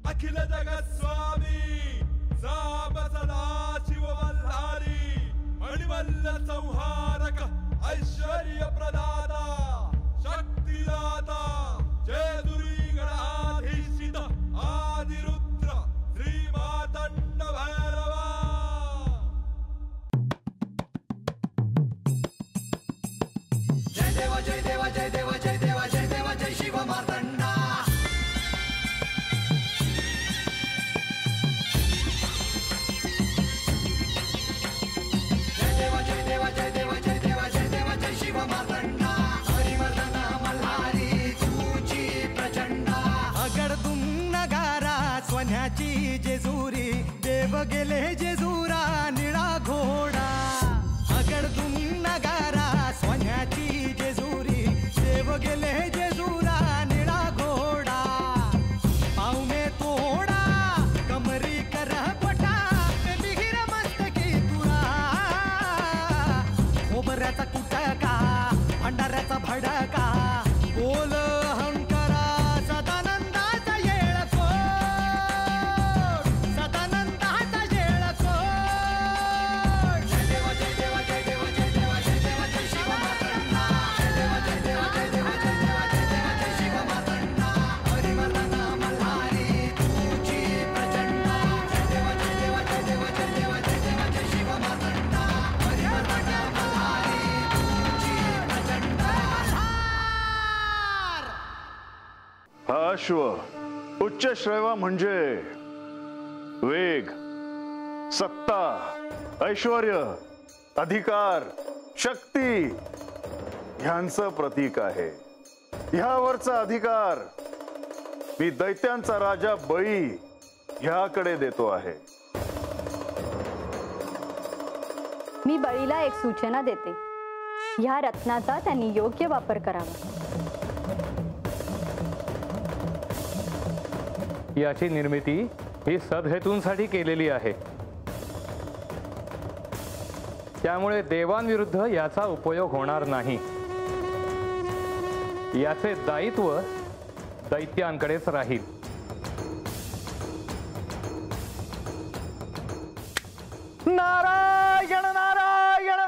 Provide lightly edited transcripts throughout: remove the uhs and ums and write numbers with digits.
अखिल जगत स्वामी साब सदा शिव मल्हारी मणिमल्ल संहारक ऐश्वर्य प्रदाता शक्तिदाता जय दुरी गणाधीशित आदिरुद्र श्री मातंड भैरवा। जय देवा जय देवा जय देवा जय देवा जय देवा जय शिव मातंडा। जय देवा जय देवा जय देवा जय देवा जय देवा जय शिव मातंडा। हरिवर्धन मल्हारी तुझी प्रचंडा। अगडदुम नगारा सोन्याची जेजुरी देव गेले जेजुरा निळा घोडा। अगडदुम नगारा सोन्याची जेजुरी देव गेले जेजुरा निळा घोडा। पाव में तोडा कमरी कर पटा मिहिर मस्तकी तुरा। खोबऱ्याचा कुटका भंडाऱ्याचा भडका बोल हंकरा सदानंदाचा येळकोट। सदानंदाचा येळकोट। जय देवा जय देवा जय देवा जय देवा जय देवा जय शिव मातंडा। जय देवा जय देवा जय देवा जय देवा जय देवा जय शिव मातंडा। हरिवर्धन मल्हारी तुझी प्रचंडा। जय देवा जय देवा जय देवा जय देवा जय देवा जय शिव मातंडा। हरिवर्धन मल्हारी तुझी प्रचंडा। हा अश्व उच्च श्रेवा म्हणजे वेग, सत्ता, ऐश्वर्य, अधिकार, शक्ती ह्यांचं प्रतीक आहे। ह्यावरचा अधिकार मी दैत्यांचा राजा बळी ह्याकडे देतो आहे। मी बळीला एक सूचना देते, ह्या रत्नाचा त्यांनी योग्य वापर करावा। याची निर्मिती ही सदहेतूंसाठी केलेली आहे, त्यामुळे देवांविरुद्ध याचा उपयोग होणार नाही। याचे दायित्व दैत्यांकडेच राहील। नारायण नारायण।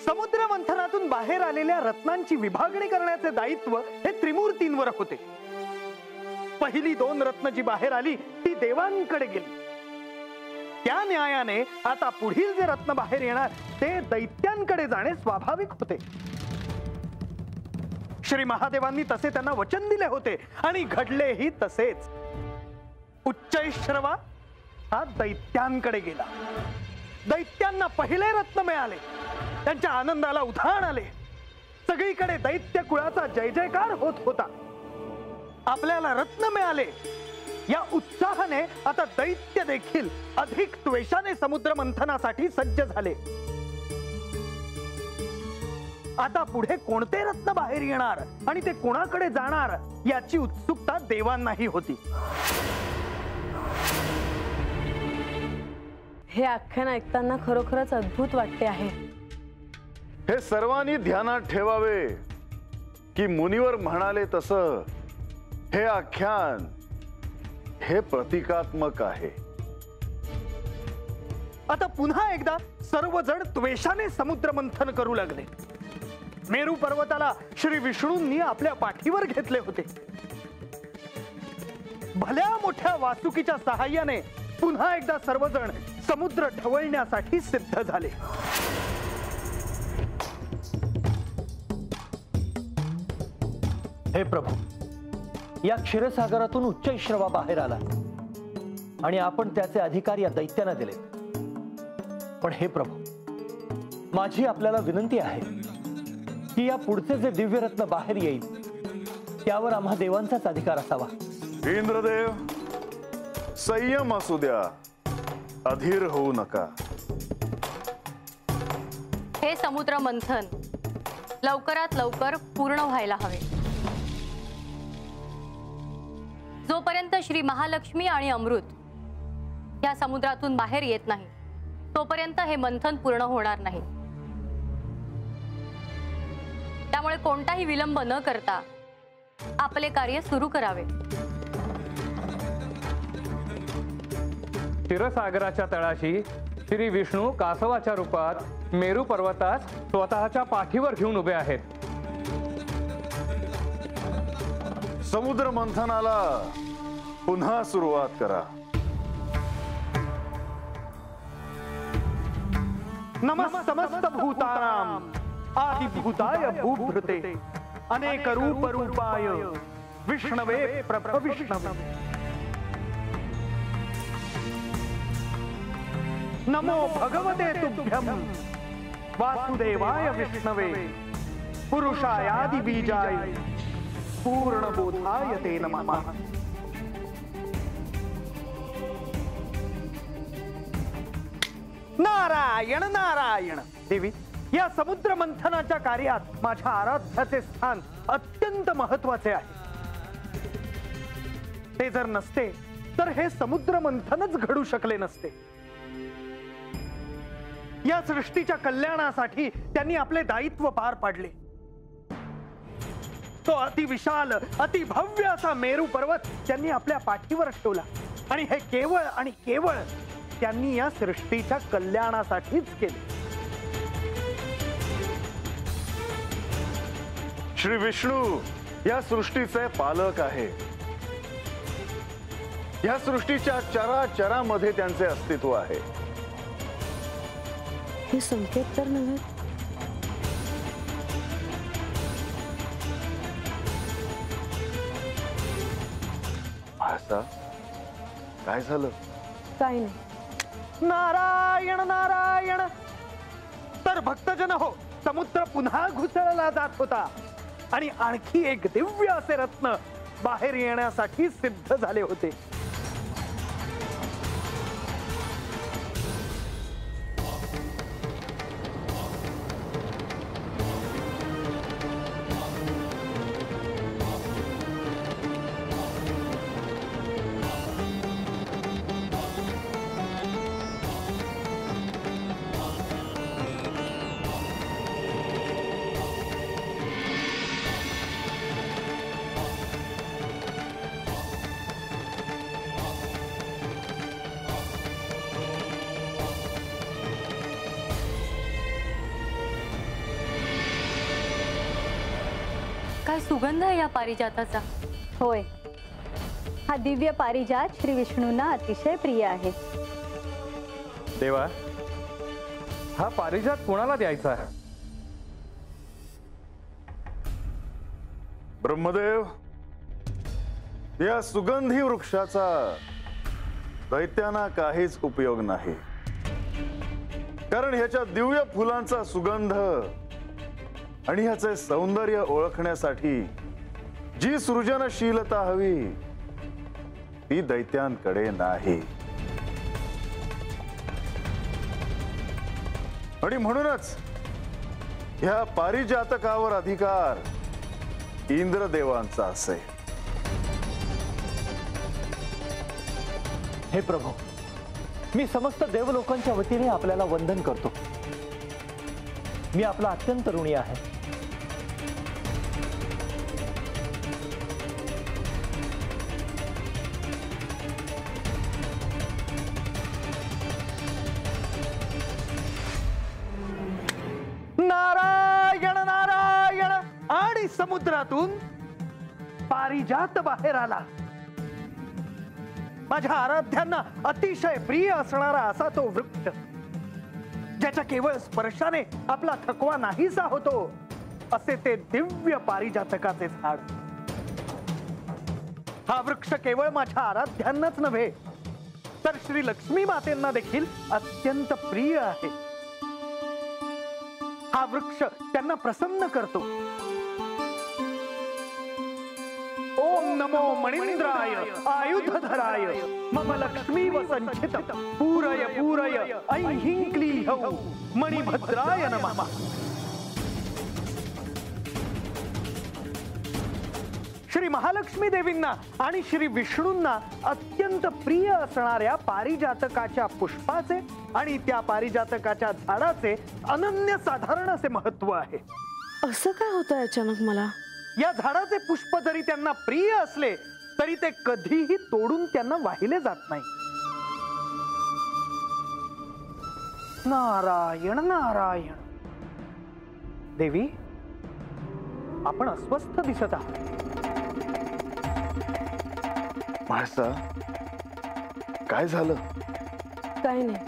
समुद्र मंथनातून बाहेर आलेल्या रत्नांची विभागणी करण्याचे दायित्व हे त्रिमूर्तींवर होते। पहिली 2 रत्न जी बाहेर आली ती देवांकडे गेली। त्या न्यायाने आता पुढील जे रत्न बाहेर येणार ते दैत्यांकडे जाणे स्वाभाविक होते। श्री महादेवांनी तसे त्यांना वचन दिले होते आणि घडलेही तसेच। उच्चैश्रवा हा दैत्यांकडे गेला। दैत्यांना पहिले रत्न मिळाले, त्यांच्या आनंदाला उधाण आले। सगळीकडे दैत्य कुळाचा जय जयकार होत होता। आपल्याला रत्न मिळाले या उत्साहाने आता दैत्य देखील अधिक त्वेषाने समुद्र मंथनासाठी सज्ज झाले। आता पुढे कोणते रत्न बाहेर येणार आणि ते कोणाकडे जाणार याची उत्सुकता देवांनाही होती। हे आख्यान ऐकताना खरोखरच अद्भुत वाटते आहे। हे सर्वांनी ध्यानात ठेवावे की मुनिवर म्हणाले तसं हे आख्यान हे प्रतिकात्मक आहे। आता पुन्हा एकदा सर्वजण त्वेषाने समुद्र मंथन करू लागले। मेरू पर्वताला श्री विष्णूंनी आपल्या पाठीवर घेतले होते। भल्या मोठ्या वासुकीच्या सहाय्याने पुन्हा एकदा सर्वजण समुद्र ढवळण्यासाठी सिद्ध झाले। हे प्रभू, या क्षीरसागरातून उच्चैश्रवा बाहेर आला आणि आपण त्याचे अधिकार या दैत्यांना दिले। पण हे प्रभू, माझी आपल्याला विनंती आहे की या पुढचे जे दिव्य रत्न बाहेर येईल त्यावर आम्हा देवांचाच अधिकार असावा। इंद्रदेव, संयम असू द्या, अधीर होऊ नका। हे समुद्र मंथन लवकरात लवकर पूर्ण व्हायला हवे। जोपर्यंत श्री महालक्ष्मी आणि अमृत या समुद्रातून बाहेर येत नाही तोपर्यंत हे मंथन पूर्ण होणार नाही। त्यामुळे कोणताही विलंब न करता आपले कार्य सुरू करावे। क्षीरसागराच्या तळाशी श्री विष्णू कासवाच्या रूपात मेरू पर्वतास स्वतःच्या पाठीवर घेऊन उभे आहेत. समुद्र मंथनाला पुन्हा सुरुवात करा. नमस्तमस्त भूतानां आदिभूताय भूभृते अनेक रूप रूपाय विष्णवे प्रभविष्णवे. नमो भगवते तुभ्यं वासुदेवाय विष्णवे पुरुषायादि बीजाय पूर्णबोधाय ते नमः. नारायण नारायण. देवी, या समुद्र मंथनाच्या कार्यात माझ्या आराध्याचे स्थान अत्यंत महत्वाचे आहे. ते जर नसते तर हे समुद्र मंथनच घडू शकले नसते. या सृष्टीच्या कल्याणासाठी त्यांनी आपले दायित्व पार पाडले. तो अतिविशाल अतिभव्य असा मेरू पर्वत त्यांनी आपल्या पाठीवर ठेवला आणि हे केवळ आणि केवळ त्यांनी या सृष्टीच्या कल्याणासाठीच केले. श्री विष्णू या सृष्टीचे पालक आहे. या सृष्टीच्या चराचरामध्ये त्यांचे अस्तित्व आहे. हे संकेत तर नव्हे. असा काय झालं? काही नाही. नारायण नारायण. तर भक्तजन हो, समुद्र पुन्हा घुसळला जात होता आणि आणखी एक दिव्य असे रत्न बाहेर येण्यासाठी सिद्ध झाले होते. काय सुगंध आहे या पारिजाताचा. होय, हा दिव्य पारिजात श्री विष्णूंना अतिशय प्रिय आहे. देवा, हा पारिजात कोणाला द्यायचा? ब्रह्मदेव, या सुगंधी वृक्षाचा दैत्यांना काहीच उपयोग नाही. कारण ह्याच्या दिव्य फुलांचा सुगंध आणि ह्याचे सौंदर्य ओळखण्यासाठी जी सृजनशीलता हवी ती दैत्यांकडे नाही. आणि म्हणूनच ह्या पारिजातकावर अधिकार इंद्रदेवांचा असेल. हे प्रभू, मी समस्त देवलोकांच्या वतीने आपल्याला वंदन करतो. मी आपला अत्यंत ऋणी आहे. नारायण नारायण. आणि समुद्रातून पारिजात बाहेर आला. माझ्या आराध्यांना अतिशय प्रिय असणारा असा तो वृक्ष, ज्याच्या केवळ स्पर्शाने आपला थकवा नाहीसा होतो, असे ते दिव्य पारिजातकाचे झाड. हा वृक्ष केवळ माझ्या आराध्यांनाच नव्हे तर श्री लक्ष्मी मातेंना देखील अत्यंत प्रिय आहे. हा वृक्ष त्यांना प्रसन्न करतो. ओम नमो मणिंद्राय आयुधधराय मम लक्ष्मी वसंचित पूरय पूरय ऐहिं क्लीहौ मणिभद्राय नमः. श्री महालक्ष्मी देवींना आणि श्री विष्णूंना अत्यंत प्रिय असणाऱ्या पारिजातकाच्या पुष्पाचे आणि त्या पारिजातकाच्या झाडाचे अनन्यसाधारण असे महत्व आहे. असं काय होतं अचानक मला? या झाडाचे पुष्प जरी त्यांना प्रिय असले तरी ते कधीही तोडून त्यांना वाहिले जात नाही. नारायण नारायण. देवी, आपण अस्वस्थ दिसत आहात. म्हाळसा, काय झालं? काही नाही.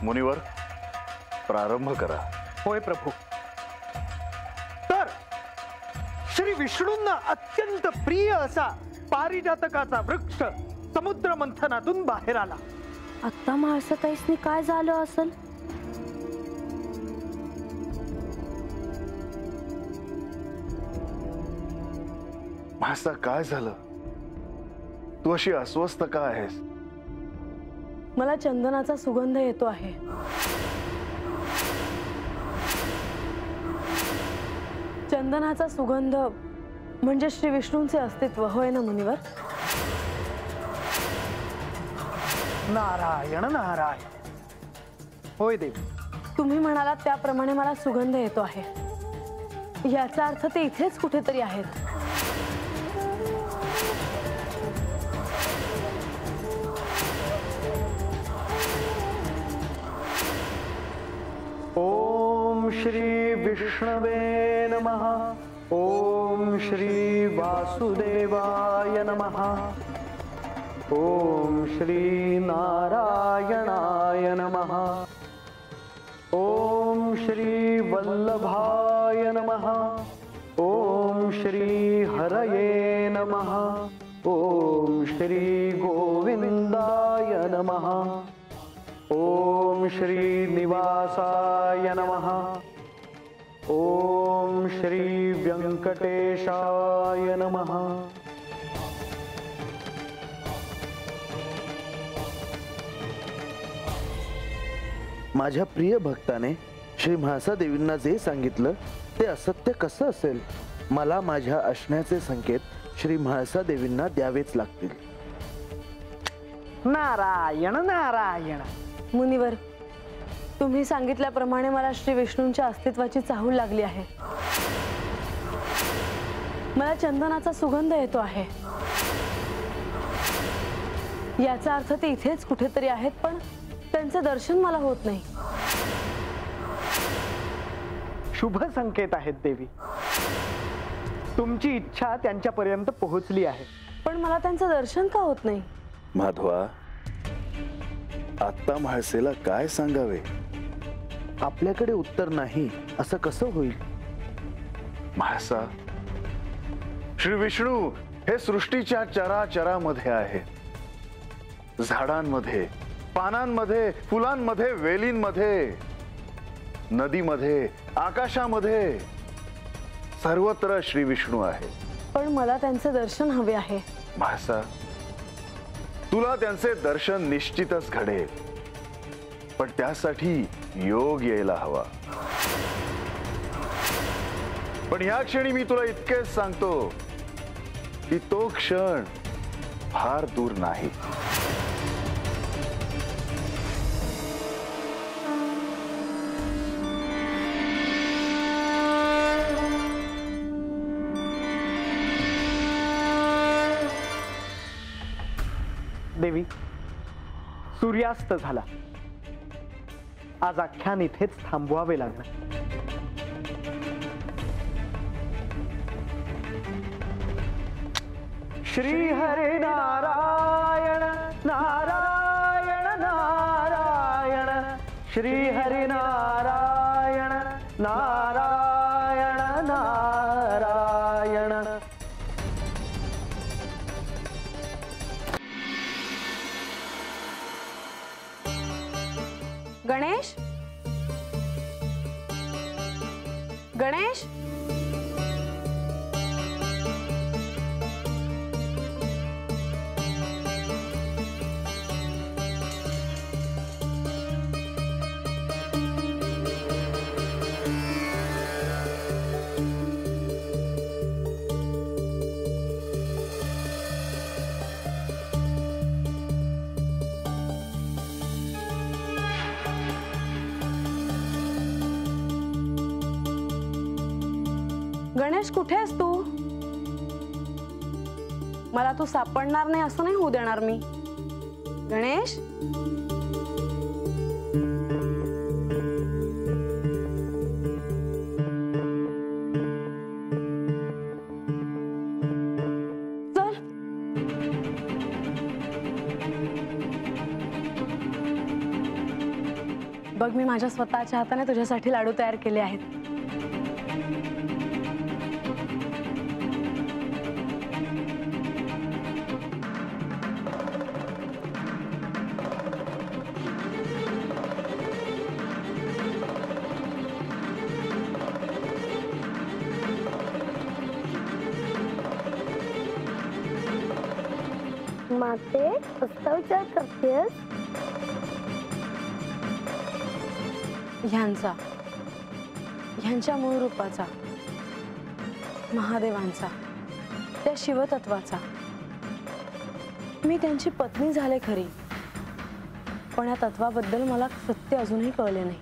मुनिवर, प्रारंभ करा. होय प्रभू. तर श्री विष्णूंना अत्यंत प्रिय असा पारिजातकाचा वृक्ष समुद्र मंथनातून बाहेर आला. आत्ता म्हाळसाताईसनी काय झालं असेल? म्हाळसा, काय झालं? तू अशी अस्वस्थ का आहेस? मला चंदनाचा सुगंध येतो आहे. चंदनाचा सुगंध म्हणजे श्री विष्णूंचे अस्तित्व, होय ना मुनिवर? नारायण नारायण. होय देवी. तुम्ही म्हणालात त्याप्रमाणे मला सुगंध येतो आहे. याचा अर्थ ते इथेच कुठेतरी आहेत. ओम श्री विष्णवे नमः. ओम श्री वासुदेवाय नमः. ओम श्री नारायणाय नमः. ओम श्री वल्लभाय नमः. ओम श्री हरये नमः. ओम श्री गोविंदाय नमः. ओम श्री निवासाय नमः. ओम श्री व्यंकटेशाय नमः. माझ्या प्रिय भक्ताने श्री म्हाळसा देवींना जे सांगितलं ते असत्य कसं असेल? मला माझ्या असण्याचे संकेत श्री म्हाळसा देवींना द्यावेच लागतील. नारायण नारायण. मुनिवर, तुम्ही सांगितल्याप्रमाणे मला श्री विष्णूंच्या अस्तित्वाची चाहूल लागली आहे. मला चंदनाचा सुगंध येतो आहे. याचा अर्थ ते इथेच कुठेतरी आहेत, पण त्यांचे दर्शन मला होत नाही. शुभ संकेत आहेत देवी. तुमची इच्छा त्यांच्यापर्यंत पोहोचली आहे. पण मला त्यांचं दर्शन का होत नाही? माधवा, आता म्हाळसेला काय सांगावे? आपल्याकडे उत्तर नाही असं कसं होईल? म्हाळसा, श्री विष्णू हे सृष्टीच्या चराचरामध्ये आहेत. झाडांमध्ये, पानांमध्ये, फुलांमध्ये, वेलींमध्ये, नदीमध्ये, आकाशामध्ये, सर्वत्र श्री विष्णू आहे. पण मला त्यांचे दर्शन हवे आहे. म्हाळसा, तुला त्यांचे दर्शन निश्चितच घडेल, पण त्यासाठी योग यायला हवा. पण ह्या क्षणी मी तुला इतकेच सांगतो की तो क्षण फार दूर नाही. देवी, सूर्यास्त झाला. आज आख्यान इथेच थांबवावे लागणार. श्री हरे नारायण नारायण नारायण. श्री हरे नारायण नारायण नारायण. गणेश, गणेश, गणेश, कुठे आहेस तू? मला तू सापडणार नाही असं नाही होऊ देणार मी. गणेश, बघ, मी माझ्या स्वतःच्या हाताने तुझ्यासाठी लाडू तयार केले आहेत. माते कसा विचार करतेस? ह्यांच्या मूळ रूपाचा, महादेवांचा, त्या शिवतत्वाचा. मी त्यांची पत्नी झाले खरी, पण या तत्वाबद्दल मला सत्य अजूनही कळले नाही.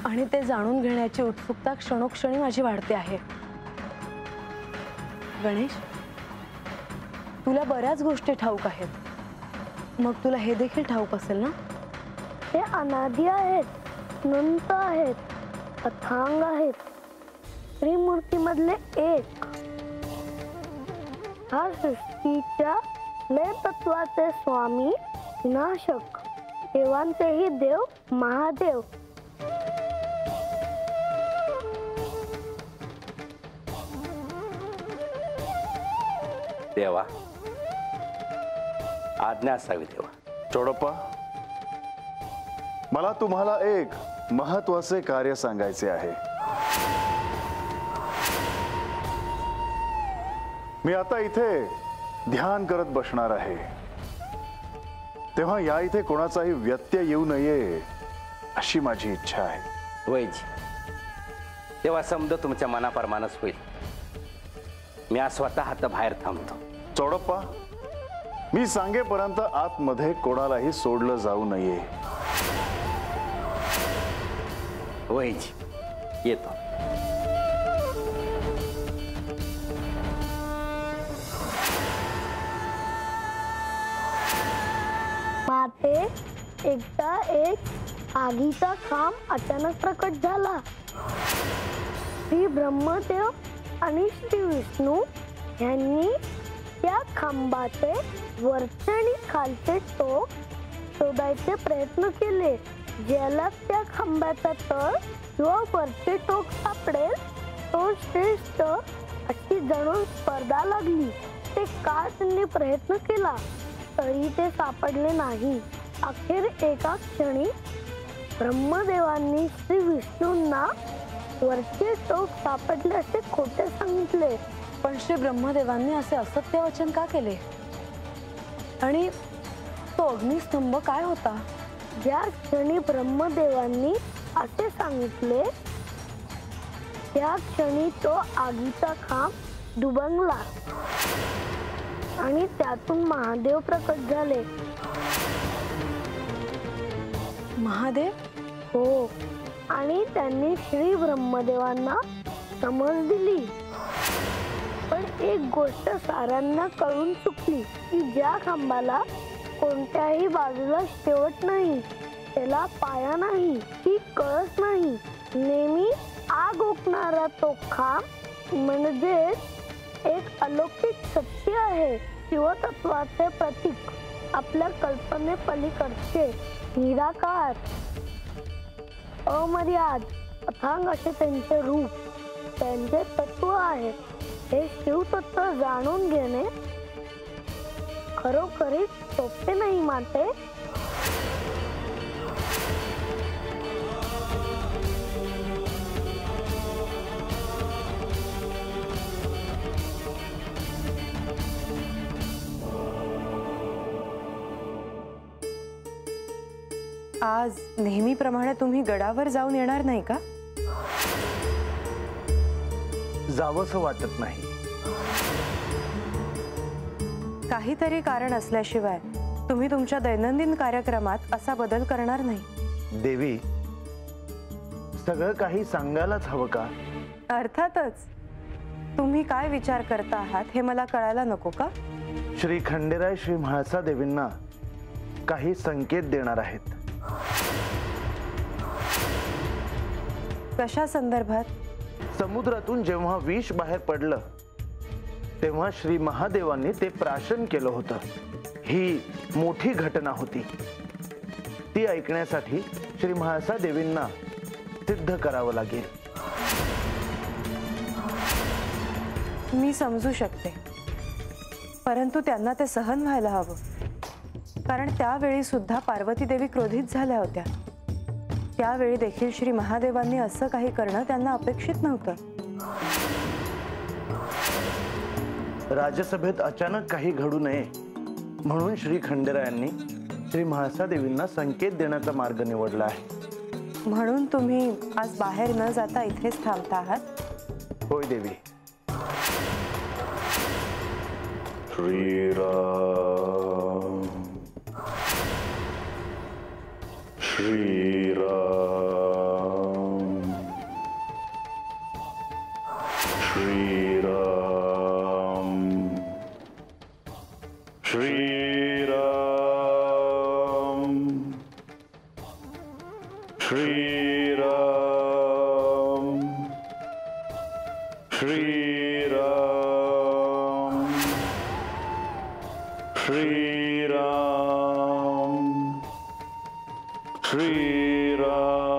आणि ते जाणून घेण्याची उत्सुकता क्षणोक्षणी माझी वाढते आहे. गणेश, तुला बऱ्याच गोष्टी ठाऊक आहेत, मग तुला हे देखील ठाऊक असेल ना? ते अनादी आहेत, अनंत आहेत, अथांग आहेत, त्रिमूर्तीमधले एक. हा सृष्टीच्या लय तत्वाचे स्वामी, विनाशक, देवांचेही देव महादेव. देवा, आज्ञा असावी देवा. चोडप्पा, मला तुम्हाला एक महत्वाचे कार्य सांगायचे आहे. मी आता इथे ध्यान करत बसणार आहे, तेव्हा या इथे कोणाचाही व्यत्यय येऊ नये अशी माझी इच्छा आहे. वैज, तेव्हा समजा तुमच्या मनाप्रमाणेच होईल. मी आज स्वतः हात बाहेर थांबतो. चोडप्पा, मी सांगेपर्यंत आतमध्ये कोणालाही सोडलं जाऊ नये. वैज, येतो. माते, एकदा एक आगीचा खांब अचानक प्रकट झाला. श्री ब्रह्मदेव आणि श्री विष्णू यांनी त्या खांबाचे वरचे आणि खालचे टोक शोधायचे प्रयत्न केले. ज्याला त्या खांबाचा तळ किंवा वरचे टोक सापडेल तो श्रेष्ठ अशी जणू स्पर्धा लागली. ते काळ त्यांनी प्रयत्न केला तरी ते सापडले नाही. अखेर एका क्षणी ब्रह्मदेवांनी श्री विष्णूंना वरचे टोक सापडले असे खोटे सांगितले. पण श्री ब्रह्मदेवांनी असे असत्य वचन का केले? आणि तो अग्निस्तंभ काय होता? ज्या क्षणी ब्रह्मदेवांनी असे सांगितले त्या क्षणी तो आगीचा खांब दुबंगला आणि त्यातून महादेव प्रकट झाले. महादेव? हो, आणि त्यांनी श्री ब्रह्मदेवांना समज दिली. पण एक गोष्ट साऱ्यांना कळून चुकली की ज्या खांबाला कोणत्याही बाजूला शेवट नाही, त्याला पाया नाही, ती कळस नाही, नेहमी आग ओकणारा तो खांब म्हणजे एक अलौकिक सत्य आहे. शिवतत्वाचे प्रतीक, आपल्या कल्पने पलीकडचे, निराकार, अमर्याद, अथांग असे त्यांचे रूप, त्यांचे तत्व आहे. हे शिवतत्व जाणून घेणे खरोखरीच सोपे नाही माते. आज नेहमीप्रमाणे तुम्ही गडावर जाऊन येणार नाही का? जावंसं वाटत नाही. काहीतरी कारण असल्याशिवाय तुम्ही तुमच्या दैनंदिन कार्यक्रमात असा बदल करणार नाही. देवी, सगळं काही सांगायलाच हवं का? अर्थातच. तुम्ही काय विचार करता आहात हे मला कळायला नको का? श्री खंडेराय श्री म्हाळसा देवींना काही संकेत देणार आहेत. कशा संदर्भात? समुद्रातून जेव्हा विष बाहेर पडलं तेव्हा श्री महादेवांनी ते प्राशन केलं होतं. ही मोठी घटना होती. ती ऐकण्यासाठी श्री म्हाळसा देवींना सिद्ध करावं लागेल. मी समजू शकते, परंतु त्यांना ते सहन व्हायला हवं. कारण त्यावेळी सुद्धा पार्वती देवी क्रोधित झाल्या होत्या. त्यावेळी देखील श्री महादेवांनी असं काही करणं त्यांना अपेक्षित नव्हतं. राजसभेत अचानक काही घडू नये म्हणून श्री खंडेरायांनी श्री म्हाळसा देवींना संकेत देण्याचा मार्ग निवडला आहे. म्हणून तुम्ही आज बाहेर न जाता इथेच थांबता आहात? होय देवी. श्रीराम श्रीराम श्रीराम श्रीराम श्रीराम श्रीराम श्रीराम श्रीराम